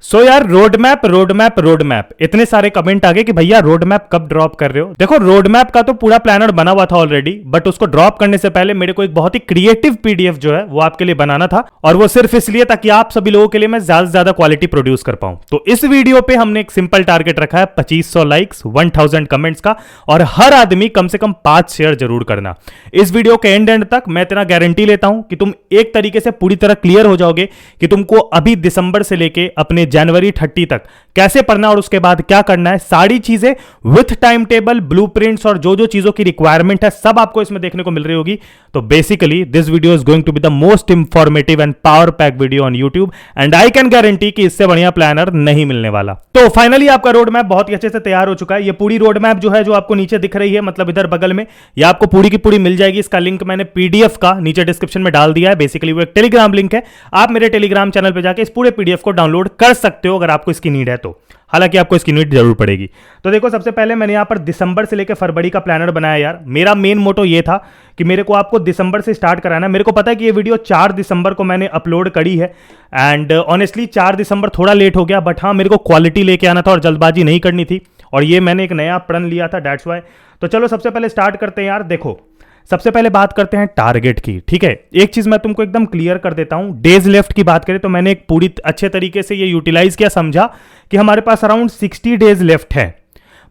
सो यार road map इतने सारे कमेंट आ गए कि भैया रोड मैप कब ड्रॉप कर रहे हो। देखो रोड मैप का तो पूरा प्लानर बना हुआ था ऑलरेडी, बट उसको ड्रॉप करने से पहले मेरे को एक बहुत ही क्रिएटिव पीडीएफ जो है वो आपके लिए बनाना था, और वो सिर्फ इसलिए ताकि आप सभी लोगों के लिए मैं ज्यादा से ज्यादा क्वालिटी प्रोड्यूस कर पाऊं। तो इस वीडियो पे हमने एक सिंपल टारगेट रखा है 2500 लाइक्स 1000 कमेंट्स का, और हर आदमी कम से कम 5 शेयर जरूर करना। इस वीडियो के एंड तक मैं इतना गारंटी लेता हूं कि तुम एक तरीके से पूरी तरह क्लियर हो जाओगे कि तुमको अभी दिसंबर से लेके अपने जनवरी 30 तक कैसे पढ़ना और उसके बाद क्या करना है, सारी चीजें विथ टाइम टेबल, ब्लूप्रिंट्स और जो जो चीजों की रिक्वायरमेंट है सब आपको इसमें देखने को मिल रही होगी। तो basically this video is going to be the most informative and power pack video on YouTube, and I can guarantee कि इससे बढ़िया प्लानर नहीं मिलने वाला। तो फाइनली आपका रोड मैप बहुत ही अच्छे से तैयार हो चुका है। ये पूरी रोड मैप जो है जो आपको नीचे दिख रही है, मतलब इधर बगल में, ये आपको पूरी की पूरी मिल जाएगी। इसका लिंक मैंने पीडीएफ का नीचे डिस्क्रिप्शन में डाल दिया है। बेसिकली वो एक टेलीग्राम लिंक है, आप मेरे टेलीग्राम चैनल पर जाकर इस पूरे पीडीएफ को डाउनलोड कर सकते हो अगर आपको इसकी नीड है तो। हालांकि आपको इसकी नीड जरूर पड़ेगी। तो देखो सबसे पहले मैंने यहां पर दिसंबर से लेकर फरवरी का प्लानर बनाया यार। मेरा मेन मोटो ये था कि मेरे को आपको दिसंबर से स्टार्ट कराना है। मेरे को पता है कि ये वीडियो 4 दिसंबर को मैंने अपलोड करी है, एंड ऑनेस्टली 4 दिसंबर थोड़ा लेट हो गया, बट हाँ मेरे को क्वालिटी लेके आना था और जल्दबाजी नहीं करनी थी, और ये मैंने एक नया प्रण लिया था, दैट्स वाई। तो चलो सबसे पहले स्टार्ट करते हैं यार। देखो सबसे पहले बात करते हैं टारगेट की, ठीक है। एक चीज मैं तुमको एकदम क्लियर कर देता हूं, डेज लेफ्ट की बात करें तो मैंने एक पूरी अच्छे तरीके से ये यूटिलाइज किया, समझा कि हमारे पास अराउंड 60 डेज लेफ्ट है।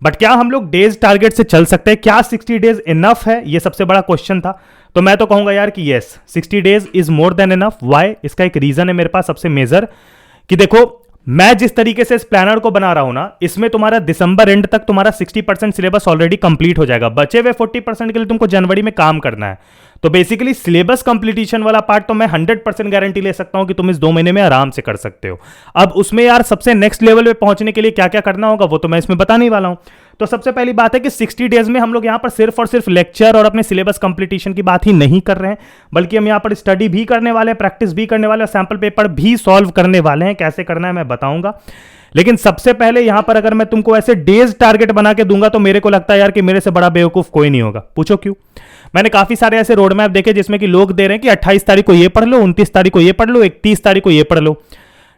बट क्या हम लोग डेज टारगेट से चल सकते हैं? क्या 60 डेज इनफ है? ये सबसे बड़ा क्वेश्चन था। तो मैं तो कहूंगा यार कि yes, 60 days is more than enough. Why? इसका एक रीजन है मेरे पास सबसे मेजर, कि देखो मैं जिस तरीके से इस प्लानर को बना रहा हूं ना, इसमें तुम्हारा दिसंबर एंड तक तुम्हारा 60% सिलेबस ऑलरेडी कंप्लीट हो जाएगा। बचे हुए 40% के लिए तुमको जनवरी में काम करना है। तो बेसिकली सिलेबस कंप्लीटेशन वाला पार्ट तो मैं 100% गारंटी ले सकता हूं कि तुम इस 2 महीने में आराम से कर सकते हो। अब उसमें यार सबसे नेक्स्ट लेवल पे पहुंचने के लिए क्या क्या करना होगा वो तो मैं इसमें बताने वाला हूं। तो सबसे पहली बात है कि 60 डेज में हम लोग यहां पर सिर्फ और सिर्फ लेक्चर और अपने सिलेबस कंप्लीटेशन की बात ही नहीं कर रहे हैं, बल्कि हम यहां पर स्टडी भी करने वाले हैं, प्रैक्टिस भी करने वाले हैं, सैंपल पेपर भी सॉल्व करने वाले हैं। कैसे करना है मैं बताऊंगा, लेकिन सबसे पहले यहां पर अगर मैं तुमको ऐसे डेज टारगेट बना के दूंगा तो मेरे को लगता है यार कि मेरे से बड़ा बेवकूफ कोई नहीं होगा। पूछो क्यों? मैंने काफी सारे ऐसे रोड मैप देखे जिसमें कि लोग दे रहे हैं कि 28 तारीख को ये पढ़ लो, 29 तारीख को ये पढ़ लो, 31 तारीख को ये पढ़ लो।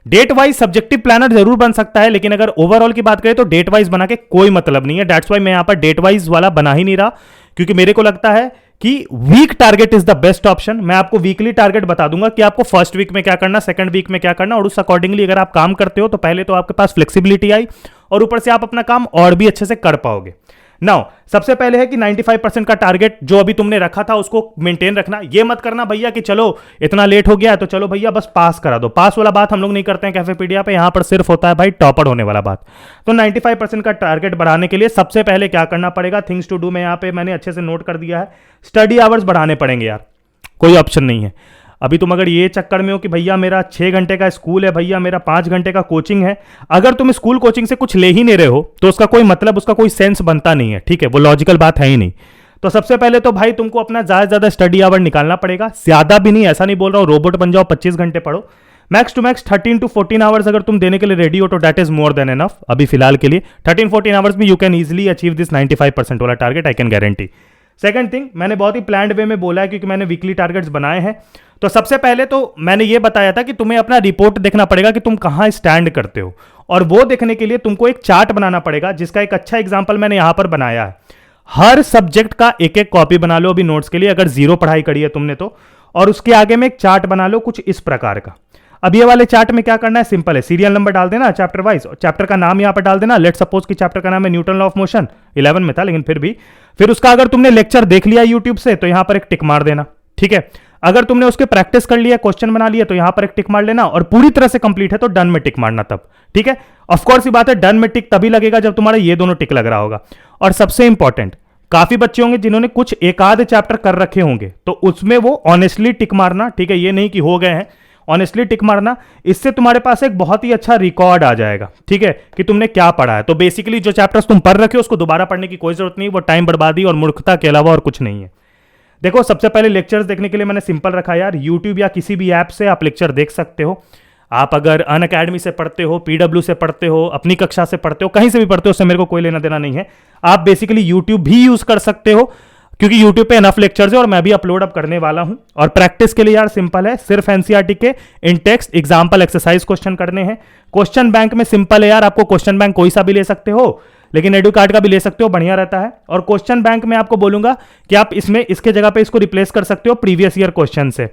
डेट वाइज सब्जेक्टिव प्लानर जरूर बन सकता है, लेकिन अगर ओवरऑल की बात करें तो डेट वाइज बना के कोई मतलब नहीं है। दैट्स वाई मैं यहां पर डेट वाइज वाला बना ही नहीं रहा, क्योंकि मेरे को लगता है कि week target is the best option. मैं आपको वीकली टारगेट बता दूंगा कि आपको फर्स्ट वीक में क्या करना, सेकंड वीक में क्या करना, और उस अकॉर्डिंगली अगर आप काम करते हो तो पहले तो आपके पास फ्लेक्सिबिलिटी आई, और ऊपर से आप अपना काम और भी अच्छे से कर पाओगे। नाउ सबसे पहले है कि 95% का टारगेट जो अभी तुमने रखा था उसको मेंटेन रखना। ये मत करना भैया कि चलो इतना लेट हो गया तो चलो भैया बस पास करा दो। पास वाला बात हम लोग नहीं करते हैं कैफेपीडिया पे, यहां पर सिर्फ होता है भाई टॉपर होने वाला बात। तो 95% का टारगेट बढ़ाने के लिए सबसे पहले क्या करना पड़ेगा, थिंग्स टू डू में यहां पे मैंने अच्छे से नोट कर दिया है, स्टडी आवर्स बढ़ाने पड़ेंगे यार, कोई ऑप्शन नहीं है। अभी तुम अगर ये चक्कर में हो कि भैया मेरा 6 घंटे का स्कूल है, भैया मेरा 5 घंटे का कोचिंग है, अगर तुम स्कूल कोचिंग से कुछ ले ही नहीं रहे हो तो उसका कोई मतलब, उसका कोई सेंस बनता नहीं है, ठीक है, वो लॉजिकल बात है ही नहीं। तो सबसे पहले तो भाई तुमको अपना ज्यादा से ज्यादा स्टडी आवर निकालना पड़ेगा, ज्यादा भी नहीं, ऐसा नहीं बोल रहा हूं रोबोट बन जाओ 25 घंटे पढ़ो, max to max 13 to 14 hours अगर तुम देने के लिए रेडी हो तो that is more than enough. अभी फिलहाल के लिए 13-14 आवर्स में you can easily achieve this 95% वाला target, I can guarantee. Second thing, मैंने बहुत ही प्लान्ड वे में बोला है क्योंकि मैंने वीकली टारगेट्स बनाए हैं। तो सबसे पहले तो मैंने ये बताया था कि तुम्हें अपना रिपोर्ट देखना पड़ेगा कि तुम कहां स्टैंड करते हो, और वो देखने के लिए तुमको एक चार्ट बनाना पड़ेगा, जिसका एक अच्छा एग्जांपल मैंने यहां पर बनाया है। हर सब्जेक्ट का एक एक कॉपी बना लो अभी नोट्स के लिए, अगर 0 पढ़ाई करी है तुमने तो, और उसके आगे में एक चार्ट बना लो कुछ इस प्रकार का। अब ये वाले चार्ट में क्या करना है, सिंपल है, सीरियल नंबर डाल देना चैप्टर वाइज, चैप्टर का नाम यहां पर डाल देना। लेट सपोज कि चैप्टर का नाम है न्यूटन लॉ ऑफ मोशन, 11 में था लेकिन फिर भी, फिर उसका अगर तुमने लेक्चर देख लिया यूट्यूब से तो यहां पर एक टिक मार देना, ठीक है। अगर तुमने उसके प्रैक्टिस कर लिया, क्वेश्चन बना लिया, तो यहां पर एक टिक मार लेना, और पूरी तरह से कंप्लीट है तो डन में टिक मारना तब, ठीक है। ऑफ कोर्स ये बात है, डन में टिक तभी लगेगा जब तुम्हारा ये दोनों टिक लग रहा होगा। और सबसे इंपॉर्टेंट, काफी बच्चे होंगे जिन्होंने कुछ एक आध चैप्टर कर रखे होंगे, तो उसमें वो ऑनेस्टली टिक मारना, ठीक है, ये नहीं कि हो गए हैं, ऑनेस्टली टिक मारना। इससे तुम्हारे पास एक बहुत ही अच्छा रिकॉर्ड आ जाएगा, ठीक है, कि तुमने क्या पढ़ा है। तो बेसिकली जो चैप्टर्स तुम पढ़ रखे हो उसको दोबारा पढ़ने की कोई जरूरत नहीं, वो टाइम बर्बादी और मूर्खता के अलावा और कुछ नहीं है। देखो सबसे पहले लेक्चर्स देखने के लिए मैंने सिंपल रखा यार, यूट्यूब या किसी भी ऐप से आप लेक्चर देख सकते हो। आप अगर अनअकैडमी से पढ़ते हो, पीडब्ल्यू से पढ़ते हो, अपनी कक्षा से पढ़ते हो, कहीं से भी पढ़ते हो, उससे मेरे को कोई लेना देना नहीं है। आप बेसिकली यूट्यूब भी यूज कर सकते हो, क्योंकि यूट्यूब पे इनफ लेक्चर्स है और मैं भी अपलोड अब करने वाला हूं। और प्रैक्टिस के लिए यार सिंपल है, सिर्फ एनसीईआरटी के इन टेक्स्ट एग्जाम्पल एक्सरसाइज क्वेश्चन करने हैं। क्वेश्चन बैंक में सिंपल है यार, आपको क्वेश्चन बैंक कोई सा भी ले सकते हो, लेकिन एडुकार्ड का भी ले सकते हो, बढ़िया रहता है। और क्वेश्चन बैंक में आपको बोलूंगा कि आप इसमें इसके जगह पे इसको रिप्लेस कर सकते हो प्रीवियस ईयर क्वेश्चन से।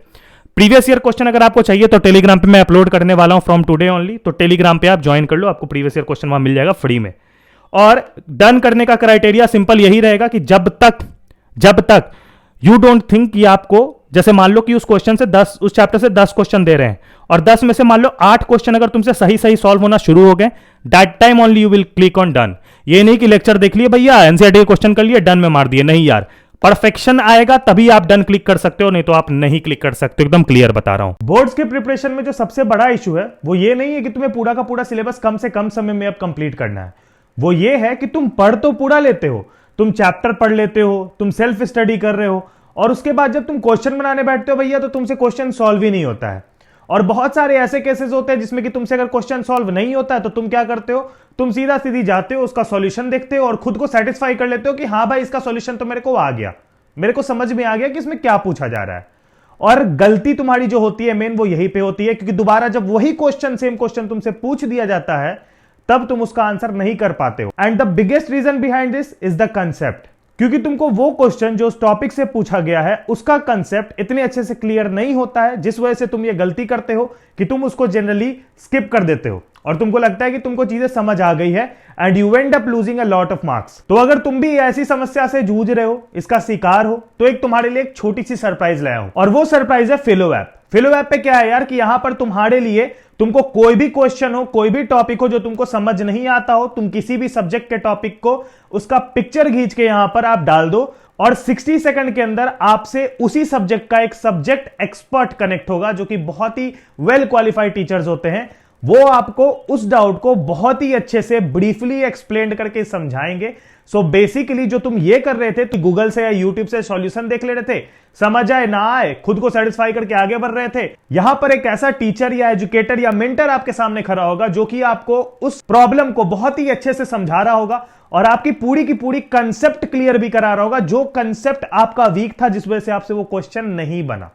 प्रीवियस ईयर क्वेश्चन अगर आपको चाहिए तो टेलीग्राम पे मैं अपलोड करने वाला हूं फ्रॉम टुडे ओनली, तो टेलीग्राम पे आप ज्वाइन कर लो, आपको प्रीवियस ईयर क्वेश्चन वहां मिल जाएगा फ्री में। और डन करने का क्राइटेरिया सिंपल यही रहेगा कि जब तक यू डोंट थिंक कि आपको, जैसे मान लो कि उस क्वेश्चन से 10, उस चैप्टर से 10 क्वेश्चन दे रहे हैं और 10 में से मान लो 8 क्वेश्चन अगर तुमसे सही सही सॉल्व होना शुरू हो गए, that time only you will click on done. ये नहीं कि लेक्चर देख लिए भैया, एनसीईआरटी के क्वेश्चन कर लिए, डन में मार दिए, नहीं यार। परफेक्शन आएगा तभी आप डन क्लिक कर सकते हो, नहीं तो आप नहीं क्लिक कर सकते, एकदम क्लियर बता रहा हूं। बोर्ड्स के प्रिपरेशन में जो सबसे बड़ा इशू है वो ये नहीं है कि तुम्हें पूरा का पूरा सिलेबस कम से कम समय में अब कंप्लीट करना है, वो ये है कि तुम पढ़ तो पूरा लेते हो, तुम चैप्टर पढ़ लेते हो, तुम सेल्फ स्टडी कर रहे हो, और उसके बाद जब तुम क्वेश्चन बनाने बैठते हो भैया तो तुमसे क्वेश्चन सॉल्व ही नहीं होता है। और बहुत सारे ऐसे केसेस होते हैं जिसमें कि तुमसे अगर क्वेश्चन सॉल्व नहीं होता है तो तुम क्या करते हो, तुम सीधा सीधी जाते हो, उसका सॉल्यूशन देखते हो और खुद को सेटिस्फाई कर लेते हो कि हाँ भाई इसका सॉल्यूशन तो मेरे को आ गया, मेरे को समझ में आ गया कि इसमें क्या पूछा जा रहा है। और गलती तुम्हारी जो होती है मेन वो यही पे होती है, क्योंकि दोबारा जब वही क्वेश्चन, सेम क्वेश्चन तुमसे पूछ दिया जाता है तब तुम उसका आंसर नहीं कर पाते हो। And the biggest reason behind this is the concept, क्योंकि तुमको वो क्वेश्चन जो उस टॉपिक से पूछा गया है उसका कंसेप्ट इतने अच्छे से क्लियर नहीं होता है, जिस वजह से तुम ये गलती करते हो कि तुम उसको जनरली स्किप कर देते हो और तुमको लगता है कि तुमको चीजें समझ आ गई है and you and up losing a lot of marks. तो अगर तुम भी ऐसी समस्या से जूझ रहे हो, इसका शिकार हो, तो एक तुम्हारे लिए एक छोटी सी सरप्राइज लाया हूं, और वो सरप्राइज है फिलो ऐप। फिलो ऐप पे क्या है यार कि यहां पर तुम्हारे लिए तुमको कोई भी क्वेश्चन हो, कोई भी टॉपिक हो जो तुमको समझ नहीं आता हो, तुम किसी भी सब्जेक्ट के टॉपिक को उसका पिक्चर खींच के यहां पर आप डाल दो और 60 सेकंड के अंदर आपसे उसी सब्जेक्ट का एक सब्जेक्ट एक्सपर्ट कनेक्ट होगा, जो कि बहुत ही वेल क्वालिफाइड टीचर्स होते हैं। वो आपको उस डाउट को बहुत ही अच्छे से ब्रीफली एक्सप्लेन करके समझाएंगे। सो बेसिकली जो तुम ये कर रहे थे तो गूगल से या यूट्यूब से सॉल्यूशन देख ले रहे थे, समझ आए ना आए, खुद को सेटिस्फाई करके आगे बढ़ रहे थे, यहां पर एक ऐसा टीचर या एजुकेटर या मेंटर आपके सामने खड़ा होगा जो कि आपको उस प्रॉब्लम को बहुत ही अच्छे से समझा रहा होगा और आपकी पूरी की पूरी कंसेप्ट क्लियर भी करा रहा होगा, जो कंसेप्ट आपका वीक था, जिस वजह से आपसे वो क्वेश्चन नहीं बना।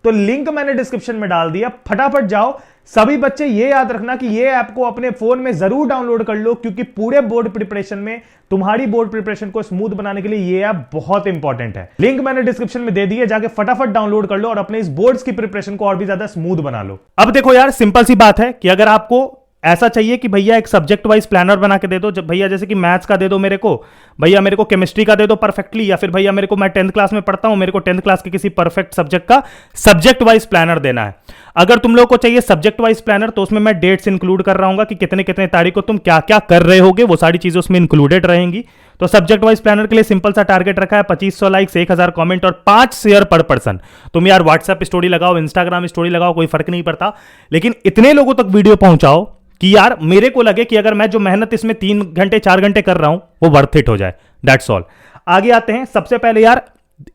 तो लिंक मैंने डिस्क्रिप्शन में डाल दिया, फटाफट जाओ। सभी बच्चे ये याद रखना कि ये ऐप को अपने फोन में जरूर डाउनलोड कर लो, क्योंकि पूरे बोर्ड प्रिपरेशन में, तुम्हारी बोर्ड प्रिपरेशन को स्मूथ बनाने के लिए ये ऐप बहुत इंपॉर्टेंट है। लिंक मैंने डिस्क्रिप्शन में दे दी है, जाके फटाफट डाउनलोड कर लो और अपने इस बोर्ड्स की प्रिपरेशन को और भी ज्यादा स्मूथ बना लो। अब देखो यार, सिंपल सी बात है कि अगर आपको ऐसा चाहिए कि भैया एक सब्जेक्ट वाइज प्लानर बना के दे दो, जब भैया जैसे कि मैथ्स का दे दो मेरे को, भैया मेरे को केमिस्ट्री का दे दो परफेक्टली, या फिर भैया मेरे को, मैं 10th क्लास में पढ़ता हूं, मेरे को 10th क्लास के किसी परफेक्ट सब्जेक्ट का सब्जेक्ट वाइज प्लानर देना है। अगर तुम लोगों को चाहिए सब्जेक्ट वाइज प्लानर, तो उसमें मैं डेट्स इंक्लूड कर रहा हूं कि कितने कितने तारीख को तुम क्या क्या कर रहे होगे, वो सारी चीजें उसमें इंक्लूडेड रहेंगी। तो सब्जेक्ट वाइज प्लानर के लिए सिंपल सा टारगेट रखा है, 2500 लाइक्स, 1000 कमेंट और 5 शेयर पर पर्सन। तुम यार व्हाट्सएप स्टोरी लगाओ, इंस्टाग्राम स्टोरी लगाओ, कोई फर्क नहीं पड़ता, लेकिन इतने लोगों तक वीडियो पहुंचाओ कि यार मेरे को लगे कि अगर मैं जो मेहनत इसमें 3 घंटे 4 घंटे कर रहा हूं वो वर्थ इट हो जाए। That's all. आगे आते हैं। सबसे पहले यार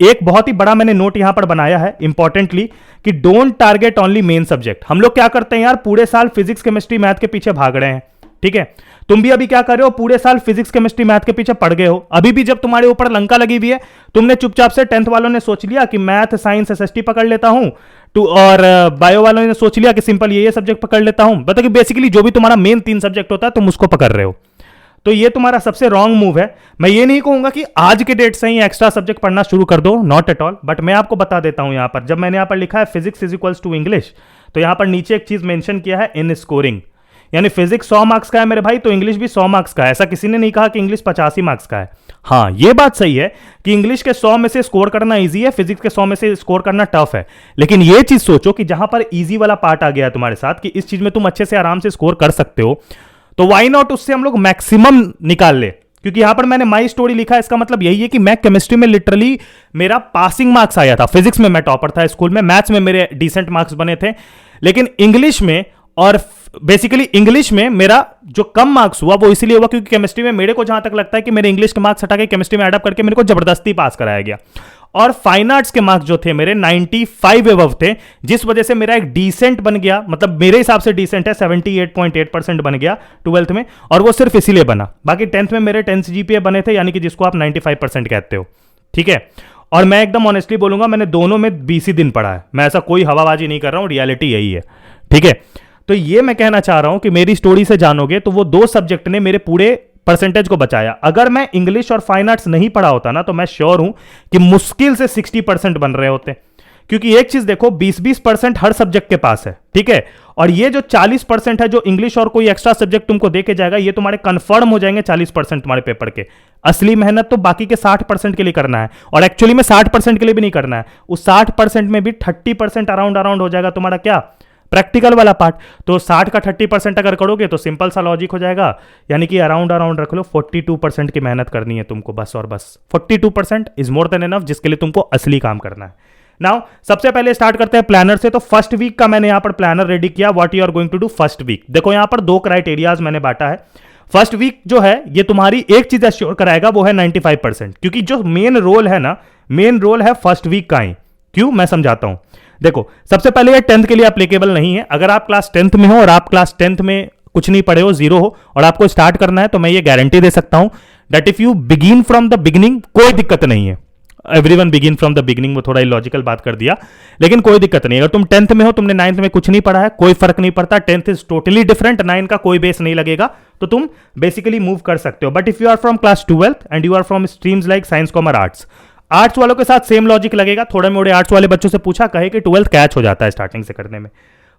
एक बहुत ही बड़ा मैंने नोट यहां पर बनाया है इंपॉर्टेंटली, कि don't target only main subject. हम लोग क्या करते हैं यार, पूरे साल फिजिक्स केमिस्ट्री मैथ के पीछे भाग रहे हैं, ठीक है। तुम भी अभी क्या कर रहे हो, पूरे साल फिजिक्स केमिस्ट्री मैथ के पीछे पड़ गए हो। अभी भी जब तुम्हारे ऊपर लंका लगी हुई है, तुमने चुपचाप से 10th वालों ने सोच लिया कि मैथ साइंस एसएसटी पकड़ लेता हूं, और बायो वालों ने सोच लिया कि सिंपल ये सब्जेक्ट पकड़ लेता हूं। बता कि बेसिकली जो भी तुम्हारा मेन 3 सब्जेक्ट होता है तुम उसको पकड़ रहे हो, तो ये तुम्हारा सबसे रॉन्ग मूव है। मैं ये नहीं कहूंगा कि आज के डेट से ही एक्स्ट्रा सब्जेक्ट पढ़ना शुरू कर दो, नॉट एट ऑल, बट मैं आपको बता देता हूं। यहां पर जब मैंने यहां पर लिखा है physics is equals to English, तो यहां पर नीचे एक चीज मेंशन किया है इन स्कोरिंग, यानी फिजिक्स 100 मार्क्स का है मेरे भाई, तो इंग्लिश भी 100 मार्क्स का है। ऐसा किसी ने नहीं कहा कि इंग्लिश 85 मार्क्स का है। हाँ, ये बात सही है कि इंग्लिश के 100 में से स्कोर करना इजी है, फिजिक्स के 100 में से स्कोर करना टफ है, लेकिन ये चीज सोचो कि जहां पर इजी वाला पार्ट आ गया है तुम्हारे साथ, कि इस चीज में तुम अच्छे से आराम से स्कोर कर सकते हो, तो व्हाई नॉट उससे हम लोग मैक्सिमम निकाल ले। क्योंकि यहां पर मैंने माई स्टोरी लिखा है, इसका मतलब यही है कि मैं केमिस्ट्री में लिटरली मेरा पासिंग मार्क्स आया था, फिजिक्स में मैं टॉपर था स्कूल में, मैथ्स में मेरे डिसेंट मार्क्स बने थे, लेकिन इंग्लिश में, और बेसिकली इंग्लिश में मेरा जो कम मार्क्स हुआ वो इसलिए हुआ क्योंकि केमिस्ट्री में मेरे को जहां तक लगता है कि मेरे इंग्लिश के मार्क्स हटा के केमिस्ट्री में एडअप करके मेरे को जबरदस्ती पास कराया गया। और फाइन आर्ट्स के मार्क्स जो थे मेरे 95 एबव थे, जिस वजह से मेरा एक डिसेंट बन गया, मतलब मेरे हिसाब से डिसेंट है, 78.8% बन गया 12th में, और वो सिर्फ इसीलिए बना। बाकी 10th में मेरे 10th जीपीए बने थे, यानी कि जिसको आप 95% कहते हो, ठीक है। और मैं एकदम ऑनेस्टली बोलूंगा, मैंने दोनों में 20 ही दिन पढ़ा है, मैं ऐसा कोई हवाबाजी नहीं कर रहा हूं, रियलिटी यही है, ठीक है। तो ये मैं कहना चाह रहा हूं कि मेरी स्टोरी से जानोगे तो वो 2 सब्जेक्ट ने मेरे पूरे परसेंटेज को बचाया। अगर मैं इंग्लिश और फाइन आर्ट्स नहीं पढ़ा होता ना, तो मैं श्योर हूं कि मुश्किल से 60% बन रहे होते, क्योंकि एक चीज देखो, 20-20% हर सब्जेक्ट के पास है, ठीक है। और ये जो 40% है जो इंग्लिश और कोई एक्स्ट्रा सब्जेक्ट तुमको देके जाएगा, ये तुम्हारे कंफर्म हो जाएंगे 40% तुम्हारे पेपर के। असली मेहनत तो बाकी के 60% के लिए करना है, और एक्चुअली में 60% के लिए भी नहीं करना है, उस 60% में भी 30% अराउंड हो जाएगा तुम्हारा क्या, प्रैक्टिकल वाला पार्ट। तो 60 का 30% अगर करोगे तो सिंपल सा लॉजिक हो जाएगा, यानी कि अराउंड रख लो 42% की मेहनत करनी है तुमको, बस और बस 42% इज मोर देन एनफ, जिसके लिए तुमको असली काम करना है। नाउ सबसे पहले स्टार्ट करते हैं प्लानर से। तो फर्स्ट वीक का मैंने यहां पर प्लानर रेडी किया, what you are going to do first week. देखो यहां पर 2 क्राइटेरियाज मैंने बांटा है। फर्स्ट वीक जो है ये तुम्हारी एक चीज एश्योर कराएगा, वो है 95%, क्योंकि जो मेन रोल है ना, मेन रोल है फर्स्ट वीक का ही। क्यों, मैं समझाता हूं। देखो सबसे पहले ये 10th के लिए एप्लीकेबल नहीं है। अगर आप क्लास 10th में हो और आप क्लास 10th में कुछ नहीं पढ़े हो, 0 हो, और आपको स्टार्ट करना है, तो मैं ये गारंटी दे सकता हूं that if you begin from the beginning, कोई दिक्कत नहीं है। Everyone begin from the beginning, वो थोड़ा इलॉजिकल बात कर दिया, लेकिन कोई दिक्कत नहीं। अगर तुम 10th में हो, तुमने 9th में कुछ नहीं पढ़ा है, कोई फर्क नहीं पड़ता। 10th इज टोटली डिफरेंट, 9 का कोई बेस नहीं लगेगा, तो तुम बेसिकली मूव कर सकते हो। But if you are from class 12th and you are from streams like science, commerce, arts, arts वालों के साथ सेम लॉजिक लगेगा। थोड़े मोड़े आर्ट्स वाले बच्चों से पूछा, कहे कि 12th कैच हो जाता है स्टार्टिंग से करने में।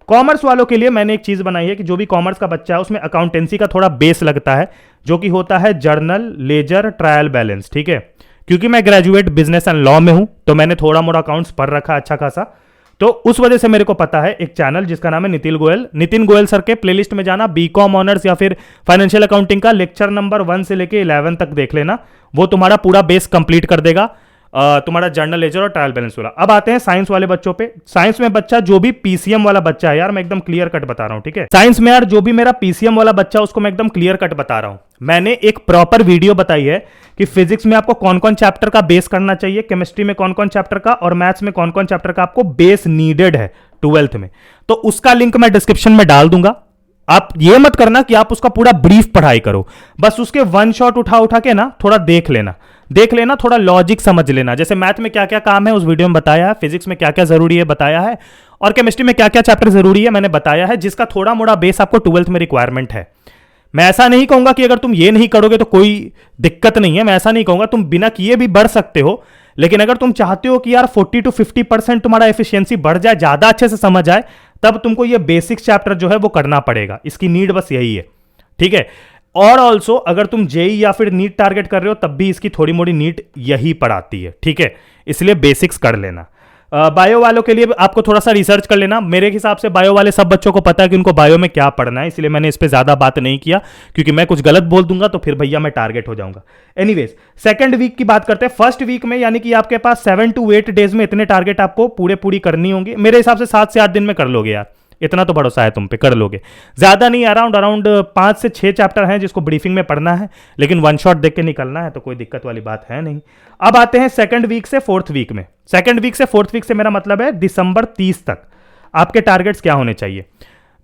कॉमर्स वालों के लिए मैंने एक चीज बनाई है कि जो भी कॉमर्स का बच्चा है उसमें अकाउंटेंसी का थोड़ा बेस लगता है, जो कि होता है जर्नल, लेजर, ट्रायल बैलेंस, ठीक है। क्योंकि मैं ग्रेजुएट बिजनेस एंड लॉ में हूं, तो मैंने थोड़ा मोड़ा अकाउंट्स पढ़ रखा अच्छा खासा, तो उस वजह से मेरे को पता है एक चैनल जिसका नाम है नितिन गोयल सर के प्लेलिस्ट में जाना, बीकॉम ऑनर्स या फिर फाइनेंशियल अकाउंटिंग का लेक्चर नंबर 1 से लेके 11 तक देख लेना, वो तुम्हारा पूरा बेस कंप्लीट कर देगा, तुम्हारा जर्नल, लेजर और ट्रायल बैलेंस वाला। अब आते हैं साइंस वाले बच्चों पे। साइंस में बच्चा जो भी पीसीएम वाला बच्चा है, यार मैं एकदम क्लियर कट बता रहा हूं, ठीक है। साइंस में यार जो भी मेरा पीसीएम वाला बच्चा, उसको मैं एकदम क्लियर कट बता रहा हूं। मैंने एक प्रॉपर वीडियो बताई है कि फिजिक्स में आपको कौन कौन चैप्टर का बेस करना चाहिए, केमिस्ट्री में कौन कौन चैप्टर का, और मैथ्स में कौन कौन चैप्टर का आपको बेस नीडेड है 12th में। तो उसका लिंक मैं डिस्क्रिप्शन में डाल दूंगा। आप ये मत करना कि आप उसका पूरा ब्रीफ पढ़ाई करो, बस उसके 1 शॉट उठा के ना थोड़ा देख लेना, थोड़ा लॉजिक समझ लेना। जैसे मैथ में क्या क्या काम है उस वीडियो में बताया है, फिजिक्स में क्या क्या जरूरी है बताया है, और केमिस्ट्री में क्या क्या चैप्टर जरूरी है मैंने बताया है, जिसका थोड़ा मोड़ा बेस आपको 12th में रिक्वायरमेंट है। मैं ऐसा नहीं कहूंगा कि अगर तुम ये नहीं करोगे तो कोई दिक्कत नहीं है, मैं ऐसा नहीं कहूंगा, तुम बिना किए भी बढ़ सकते हो। लेकिन अगर तुम चाहते हो कि यार 40 to 50% तुम्हारा एफिशिएंसी बढ़ जाए, ज्यादा अच्छे से समझ आए, तब तुमको ये बेसिक चैप्टर जो है वो करना पड़ेगा। इसकी नीड बस यही है, ठीक है। और ऑल्सो अगर तुम जेई या फिर नीट टारगेट कर रहे हो, तब भी इसकी थोड़ी मोड़ी नीट यही पढ़ाती है, ठीक है। इसलिए बेसिक्स कर लेना। बायो वालों के लिए आपको थोड़ा सा रिसर्च कर लेना। मेरे हिसाब से बायो वाले सब बच्चों को पता है कि उनको बायो में क्या पढ़ना है, इसलिए मैंने इस पर ज्यादा बात नहीं किया, क्योंकि मैं कुछ गलत बोल दूंगा तो फिर भैया मैं टारगेट हो जाऊंगा। एनीवेज, सेकंड वीक की बात करते हैं। फर्स्ट वीक में यानी कि आपके पास 7 to 8 डेज में इतने टारगेट आपको पूरी करनी होंगी। मेरे हिसाब से 7 से 8 दिन में कर लोगे यार, इतना तो भरोसा है तुम पे, कर लोगे। ज्यादा नहीं, अराउंड 5 से 6 चैप्टर हैं जिसको ब्रीफिंग में पढ़ना है, लेकिन 1 शॉट देख के निकलना है, तो कोई दिक्कत वाली बात है नहीं। अब आते हैं सेकंड वीक से फोर्थ वीक में। सेकंड वीक से फोर्थ वीक से मेरा मतलब है दिसंबर 30 तक आपके टारगेट्स क्या होने चाहिए।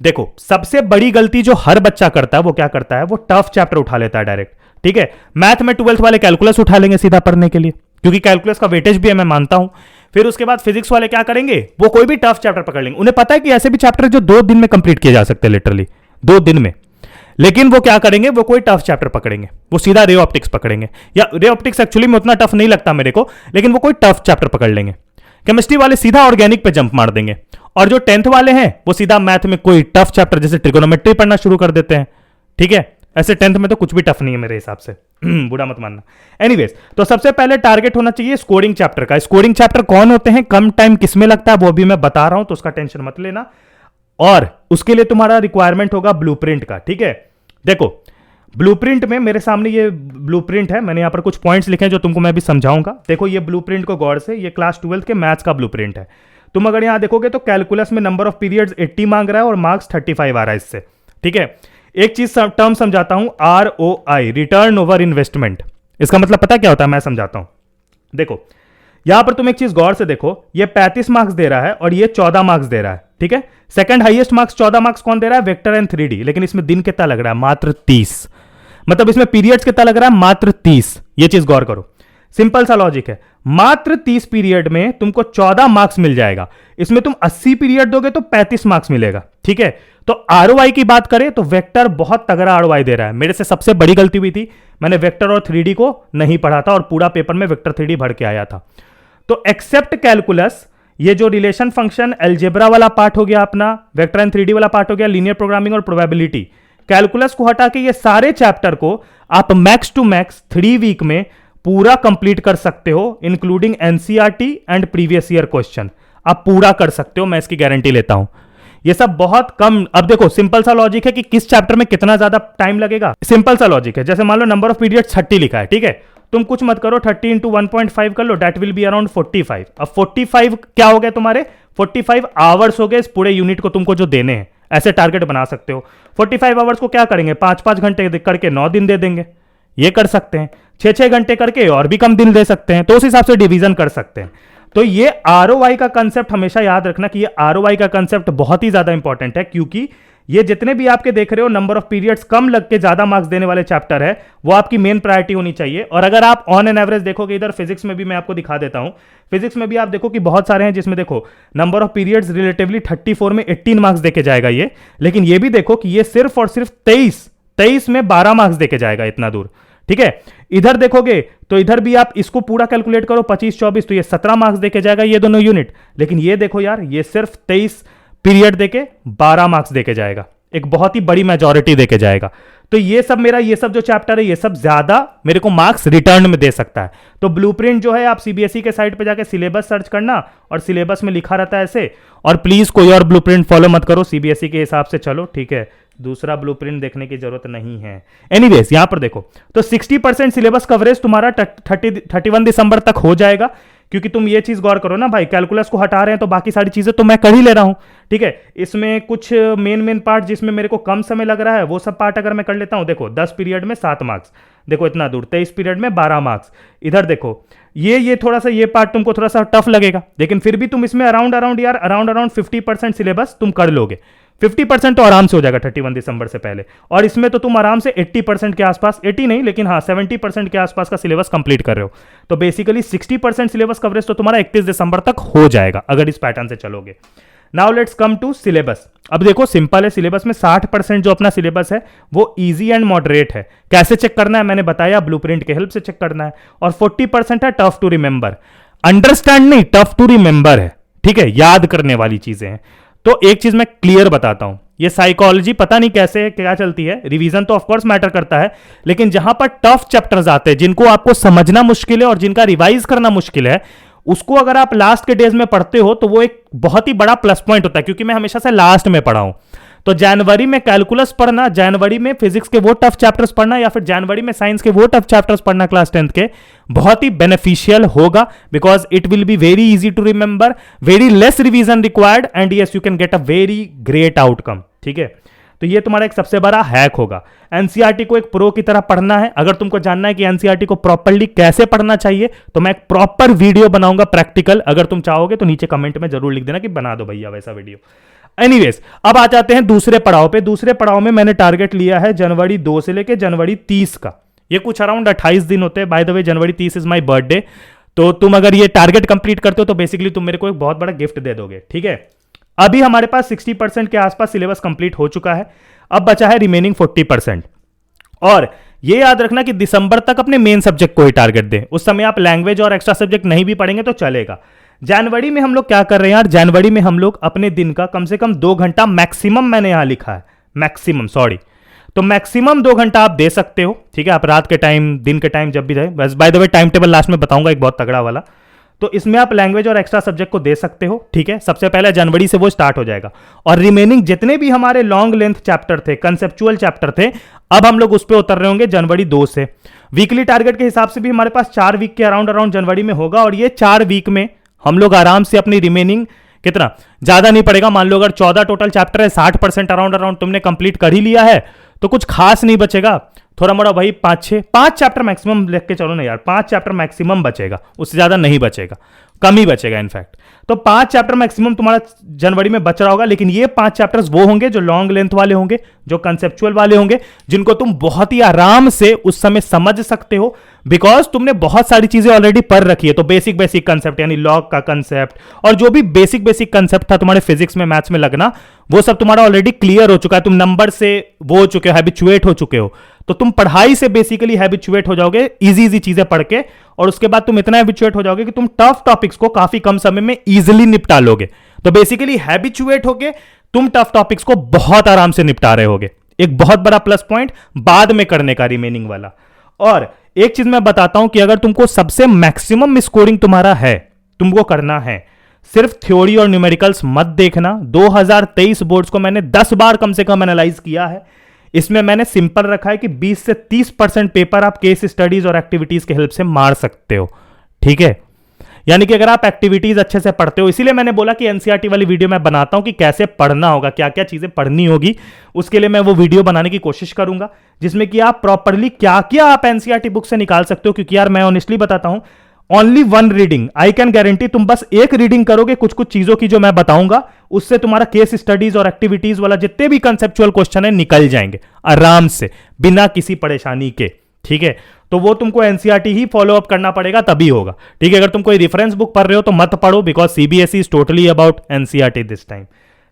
देखो सबसे बड़ी गलती जो हर बच्चा करता है वो क्या करता है, वो टफ चैप्टर उठा लेता है डायरेक्ट, ठीक है। मैथ में 12th वाले कैलकुलस उठा लेंगे सीधा पढ़ने के लिए, क्योंकि कैलकुलस का वेटेज भी है, मैं मानता हूं। फिर उसके बाद फिजिक्स वाले क्या करेंगे, वो कोई भी टफ चैप्टर पकड़ लेंगे। उन्हें पता है कि ऐसे भी चैप्टर जो 2 दिन में कंप्लीट किए जा सकते हैं, लिटरली 2 दिन में। लेकिन वो क्या करेंगे, वो कोई टफ चैप्टर पकड़ेंगे, वो सीधा रे ऑप्टिक्स पकड़ेंगे, या रे ऑप्टिक्स एक्चुअली में उतना टफ नहीं लगता मेरे को, लेकिन वो कोई टफ चैप्टर पकड़ लेंगे। केमिस्ट्री वाले सीधा ऑर्गेनिक पे जंप मार देंगे, और जो 10th वाले हैं वो सीधा मैथ में कोई टफ चैप्टर जैसे ट्रिगोनोमेट्री पढ़ना शुरू कर देते हैं, ठीक है। ऐसे 10th में तो कुछ भी टफ नहीं है मेरे हिसाब से, बुरा मत मानना। एनीवेज, तो सबसे पहले टारगेट होना चाहिए स्कोरिंग चैप्टर का। स्कोरिंग चैप्टर कौन होते हैं, कम टाइम किसमें लगता है, वो भी मैं बता रहा हूं, तो उसका टेंशन मत लेना। और उसके लिए तुम्हारा रिक्वायरमेंट होगा ब्लूप्रिंट का, ठीक है। देखो ब्लूप्रिंट में मेरे सामने ये ब्लूप्रिंट है, मैंने यहां पर कुछ पॉइंट्स लिखे हैं जो तुमको मैं भी समझाऊंगा। देखो ये ब्लूप्रिंट को गौर से, ये क्लास 12th के मैथ्स का ब्लूप्रिंट है। तुम अगर यहां देखोगे तो कैलकुलस में नंबर ऑफ पीरियड्स 80 मांग रहा है और मार्क्स 35 आ रहा है इससे, ठीक है। एक चीज टर्म समझाता हूं, ROI, रिटर्न ओवर इन्वेस्टमेंट। इसका मतलब पता क्या होता है, मैं समझाता हूं। देखो यहां पर तुम एक चीज गौर से देखो, ये 35 मार्क्स दे रहा है और ये 14 मार्क्स दे रहा है, ठीक है। सेकंड हाईएस्ट मार्क्स 14 मार्क्स कौन दे रहा है, वेक्टर एंड 3D, लेकिन इसमें दिन कितना लग रहा है, मात्र 30। मतलब इसमें पीरियड्स कितना लग रहा है, मात्र 30। ये चीज गौर करो। सिंपल सा लॉजिक है। मात्र 30 पीरियड में तुमको 14 मार्क्स मिल जाएगा। इसमें तुम 80 पीरियड दोगे तो 35 मार्क्स मिलेगा। ठीक है, तो आरओआई की बात करें तो वेक्टर बहुत तगड़ा आरओआई दे रहा है। मेरे से सबसे बड़ी गलती हुई थी, मैंने वेक्टर और 3D को नहीं पढ़ा था और पूरा पेपर में वेक्टर 3D भर के आया था। तो एक्सेप्ट कैलकुलस, ये जो रिलेशन फंक्शन अलजेब्रा वाला पार्ट हो गया अपना, वेक्टर एंड 3D वाला पार्ट हो गया, लीनियर प्रोग्रामिंग और प्रोबेबिलिटी, कैलकुलस को हटा के ये सारे चैप्टर को आप मैक्स टू मैक्स 3 वीक में पूरा कंप्लीट कर सकते हो, including NCERT and previous year question. आप पूरा कर सकते हो, मैं इसकी गारंटी लेता हूं। ये सब बहुत कम। अब देखो सिंपल सा लॉजिक है कि किस चैप्टर में कितना ज्यादा टाइम लगेगा। सिंपल सा लॉजिक है, जैसे मान लो नंबर ऑफ पीरियड 30 लिखा है, ठीक है, तुम कुछ मत करो, 30 इंटू 1.5 कर लो, दैट विल बी अराउंड 45। अब 45 क्या हो गए तुम्हारे, 45 आवर्स हो गए इस पूरे यूनिट को तुमको जो देने हैं। ऐसे टारगेट बना सकते हो। 45 आवर्स को क्या करेंगे, 5-5 घंटे करके 9 दिन दे देंगे, ये कर सकते हैं। 6-6 घंटे करके और भी कम दिन दे सकते हैं, तो उस हिसाब से डिवीजन कर सकते हैं। तो ये आरओआई का कंसेप्ट हमेशा याद रखना कि ये आरओआई का कंसेप्ट बहुत ही ज्यादा इंपॉर्टेंट है, क्योंकि ये जितने भी आपके देख रहे हो नंबर ऑफ पीरियड्स कम लग के ज्यादा मार्क्स देने वाले चैप्टर है, वो आपकी मेन प्रायोरिटी होनी चाहिए। और अगर आप ऑन एन एवरेज देखोगे, इधर फिजिक्स में भी मैं आपको दिखा देता हूं, फिजिक्स में भी आप देखो कि बहुत सारे हैं जिसमें देखो नंबर ऑफ पीरियड्स रिलेटिवली 34 में 18 मार्क्स देके जाएगा ये, लेकिन ये भी देखो कि ये सिर्फ और सिर्फ 23 में 12 मार्क्स देके जाएगा इतना दूर। ठीक है, इधर देखोगे तो इधर भी आप इसको पूरा कैलकुलेट करो 25-24, तो ये 17 मार्क्स देके जाएगा ये दोनों यूनिट। लेकिन ये देखो यार, ये सिर्फ 23 पीरियड देके 12 मार्क्स देके जाएगा, एक बहुत ही बड़ी मेजॉरिटी देके जाएगा। तो ये सब मेरा, ये सब जो चैप्टर है, ये सब ज्यादा मेरे को मार्क्स रिटर्न में दे सकता है। तो ब्लूप्रिंट जो है, आप सीबीएसई के साइट पे जाके सिलेबस सर्च करना, और सिलेबस में लिखा रहता है ऐसे। और प्लीज कोई और ब्लूप्रिंट फॉलो मत करो, सीबीएसई के हिसाब से चलो, ठीक है, दूसरा ब्लूप्रिंट देखने की जरूरत नहीं है। एनीवेज यहां पर देखो तो 60% सिलेबस कवरेज तुम्हारा 31 दिसंबर तक हो जाएगा, क्योंकि तुम ये चीज गौर करो ना भाई, कैलकुलस को हटा रहे हैं तो बाकी सारी चीजें तो मैं कर ही ले रहा हूं। ठीक है, इसमें कुछ मेन पार्ट जिसमें मेरे को कम समय लग रहा है, वो सब पार्ट अगर मैं कर लेता हूं, देखो 10 पीरियड में 7 मार्क्स, देखो इतना दूर, 23 पीरियड में 12 मार्क्स। इधर देखो ये थोड़ा सा, ये पार्ट तुमको थोड़ा सा टफ लगेगा, लेकिन फिर भी तुम इसमें अराउंड 50% सिलेबस तुम कर लोगे। 50% तो आराम से हो जाएगा 31 दिसंबर से पहले, और इसमें तो तुम आराम से 80% के आसपास, 80 नहीं लेकिन हाँ 70% के आसपास का सिलेबस कंप्लीट कर रहे हो। तो बेसिकली 60% सिलेबस कवरेज तो तुम्हारा 31 दिसंबर तक हो जाएगा अगर इस पैटर्न से चलोगे। Now let's come to syllabus. अब देखो सिंपल है, सिलेबस में 60% जो अपना सिलेबस है वो इजी एंड मॉडरेट है। कैसे चेक करना है मैंने बताया, ब्लूप्रिंट के हेल्प से चेक करना है। और 40% है टफ टू रिमेंबर, अंडरस्टैंड नहीं, टफ टू रिमेंबर है। ठीक है, याद करने वाली चीजें हैं। तो एक चीज मैं क्लियर बताता हूं, ये साइकोलॉजी पता नहीं कैसे क्या चलती है, रिवीजन तो ऑफ कोर्स मैटर करता है, लेकिन जहां पर टफ चैप्टर्स आते हैं जिनको आपको समझना मुश्किल है और जिनका रिवाइज करना मुश्किल है, उसको अगर आप लास्ट के डेज में पढ़ते हो तो वो एक बहुत ही बड़ा प्लस पॉइंट होता है, क्योंकि मैं हमेशा से लास्ट में पढ़ा हूं। तो जनवरी में कैलकुलस पढ़ना, जनवरी में फिजिक्स के वो टफ चैप्टर्स पढ़ना, या फिर जनवरी में साइंस के वो टफ चैप्टर्स पढ़ना क्लास 10th के, बहुत ही बेनिफिशियल होगा, because it will be very easy to remember, very less revision required, and yes you can get a very great outcome. ठीक है, तो ये तुम्हारा एक सबसे बड़ा हैक होगा। एनसीईआरटी को एक प्रो की तरह पढ़ना है। अगर तुमको जानना है कि एनसीईआरटी को प्रॉपर्ली कैसे पढ़ना चाहिए, तो मैं एक प्रॉपर वीडियो बनाऊंगा प्रैक्टिकल। अगर तुम चाहोगे तो नीचे कमेंट में जरूर लिख देना कि बना दो भैया वैसा वीडियो। एनीवेज, अब आ जाते हैं दूसरे पड़ाव पे। दूसरे पड़ाव में मैंने टारगेट लिया है जनवरी 2 से लेकर जनवरी 30 का। ये कुछ अराउंड 28 दिन होते हैं। By the way January 30 is my birthday, तो तुम अगर ये टारगेट कंप्लीट करते हो तो बेसिकली तुम मेरे को एक बहुत बड़ा गिफ्ट दे दोगे। ठीक है, अभी हमारे पास 60% के आसपास सिलेबस कंप्लीट हो चुका है, अब बचा है रिमेनिंग 40%। और ये याद रखना कि दिसंबर तक अपने मेन सब्जेक्ट को ही टारगेट दें। उस समय आप लैंग्वेज और एक्स्ट्रा सब्जेक्ट नहीं भी पढ़ेंगे तो चलेगा। जनवरी में हम लोग क्या कर रहे हैं यार, जनवरी में हम लोग अपने दिन का कम से कम 2 घंटा मैक्सिमम, मैंने यहां लिखा है मैक्सिमम, सॉरी, तो मैक्सिमम 2 घंटा आप दे सकते हो। ठीक है, आप रात के टाइम, दिन के टाइम, जब भी रहे। बस by the way time table last में बताऊंगा एक बहुत तगड़ा वाला। तो इसमें आप लैंग्वेज और एक्स्ट्रा सब्जेक्ट को दे सकते हो। ठीक है, सबसे पहले जनवरी से वो स्टार्ट हो जाएगा। और रिमेनिंग जितने भी हमारे लॉन्ग लेंथ चैप्टर थे, कंसेप्चुअल चैप्टर थे, अब हम लोग उस पर उतर रहे होंगे जनवरी 2 से। वीकली टारगेट के हिसाब से भी हमारे पास 4 वीक के अराउंड जनवरी में होगा। और ये 4 वीक में हम लोग आराम से अपनी रिमेनिंग, कितना ज्यादा नहीं पड़ेगा, मान लो अगर 14 टोटल चैप्टर है, 60% अराउंड तुमने कंप्लीट कर ही लिया है, तो कुछ खास नहीं बचेगा। थोड़ा मोड़ा वही 5 चैप्टर मैक्सिमम लेके चलो ना यार, 5 चैप्टर मैक्सिमम बचेगा, उससे ज्यादा नहीं बचेगा। कम ही बचेगा इनफैक्ट। तो 5 चैप्टर मैक्सिमम तुम्हारा जनवरी में बच रहा होगा, लेकिन ये 5 चैप्टर्स वो होंगे जो लॉन्ग लेंथ वाले होंगे, जो कंसेप्चुअल वाले होंगे, जिनको तुम बहुत ही आराम से उस समय समझ सकते हो, बिकॉज तुमने बहुत सारी चीजें ऑलरेडी पढ़ रखी है। तो बेसिक बेसिक कंसेप्ट यानी लॉग का कंसेप्ट और जो भी बेसिक बेसिक कंसेप्ट था तुम्हारे फिजिक्स में, मैथ्स में लगना, वो सब तुम्हारा ऑलरेडी क्लियर हो चुका है। तुम नंबर से वो हो चुके हो, हैबिचुएट हो चुके हो। तो तुम पढ़ाई से बेसिकली हैबिचुएट हो जाओगे इजी इजी चीजें पढ़ के, और उसके बाद तुम इतना हैबिचुएट हो जाओगे कि तुम टफ टॉपिक्स को काफी कम समय में इजीली निपटा लोगे। तो बेसिकली हैबिचुएट होके तुम टफ टॉपिक्स को बहुत आराम से निपटा रहे होगे। एक बहुत बड़ा प्लस पॉइंट बाद में करने का रिमेनिंग वाला। और एक चीज मैं बताता हूं कि अगर तुमको सबसे मैक्सिमम स्कोरिंग तुम्हारा है, तुमको करना है सिर्फ थ्योरी और न्यूमेरिकल्स मत देखना। 2023 बोर्ड्स को मैंने 10 बार कम से कम एनालाइज किया है। इसमें मैंने सिंपल रखा है कि 20 से 30% पेपर आप केस स्टडीज और एक्टिविटीज के हेल्प से मार सकते हो, ठीक है। यानी कि अगर आप एक्टिविटीज अच्छे से पढ़ते हो, इसीलिए मैंने बोला कि एनसीईआरटी वाली वीडियो मैं बनाता हूं कि कैसे पढ़ना होगा, क्या क्या चीजें पढ़नी होगी। उसके लिए मैं वो वीडियो बनाने की कोशिश करूंगा जिसमें कि आप प्रॉपरली क्या क्या आप एनसीईआरटी बुक से निकाल सकते हो। क्योंकि यार मैं ऑनेस्टली बताता हूं, only one reading I can guarantee, तुम बस एक रीडिंग करोगे कुछ कुछ चीजों की जो मैं बताऊंगा, उससे तुम्हारा केस स्टडीज और एक्टिविटीज वाला जितने भी कंसेप्चुअल क्वेश्चन है निकल जाएंगे आराम से, बिना किसी परेशानी के, ठीक है। तो वो तुमको एनसीईआरटी ही फॉलो अप करना पड़ेगा, तभी होगा, ठीक है। अगर तुम कोई रेफरेंस बुक पढ़ रहे हो तो मत पढ़ो, because CBSE is totally about NCERT this time,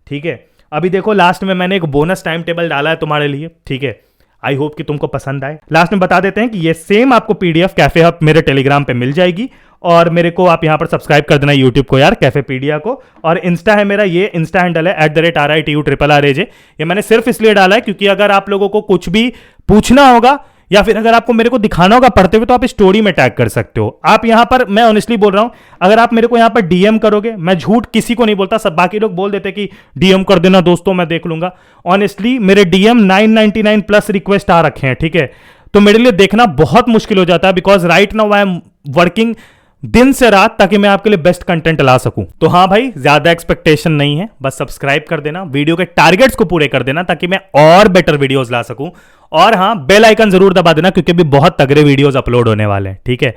ठीक है। अभी देखो लास्ट में मैंने एक बोनस टाइम टेबल डाला है तुम्हारे लिए, ठीक है। आई होप कि तुमको पसंद आए। लास्ट में बता देते हैं कि ये सेम आपको पीडीएफ कैफे हब मेरे टेलीग्राम पे मिल जाएगी, और मेरे को आप यहां पर सब्सक्राइब कर देना यूट्यूब को यार, कैफेपीडिया को। और इंस्टा है मेरा, ये इंस्टा हैंडल है @RITU_RRAJ। ये मैंने सिर्फ इसलिए डाला है क्योंकि अगर आप लोगों को कुछ भी पूछना होगा या फिर अगर आपको मेरे को दिखाना होगा पढ़ते हुए, तो आप स्टोरी में टैग कर सकते हो। आप यहां पर, मैं ऑनेस्टली बोल रहा हूं, अगर आप मेरे को यहां पर डीएम करोगे, मैं झूठ किसी को नहीं बोलता, सब बाकी लोग बोल देते कि डीएम कर देना दोस्तों मैं देख लूंगा। ऑनेस्टली मेरे डीएम 999 प्लस रिक्वेस्ट आ रखे हैं, ठीक है। तो मेरे लिए देखना बहुत मुश्किल हो जाता है, because right now I am working दिन से रात ताकि मैं आपके लिए बेस्ट कंटेंट ला सकूं। तो हाँ भाई, ज्यादा एक्सपेक्टेशन नहीं है, बस सब्सक्राइब कर देना, वीडियो के टारगेट्स को पूरे कर देना ताकि मैं और बेटर वीडियोस ला सकूं। और हाँ, बेल आइकन जरूर दबा देना क्योंकि भी बहुत तगड़े वीडियोस अपलोड होने वाले हैं, ठीक है।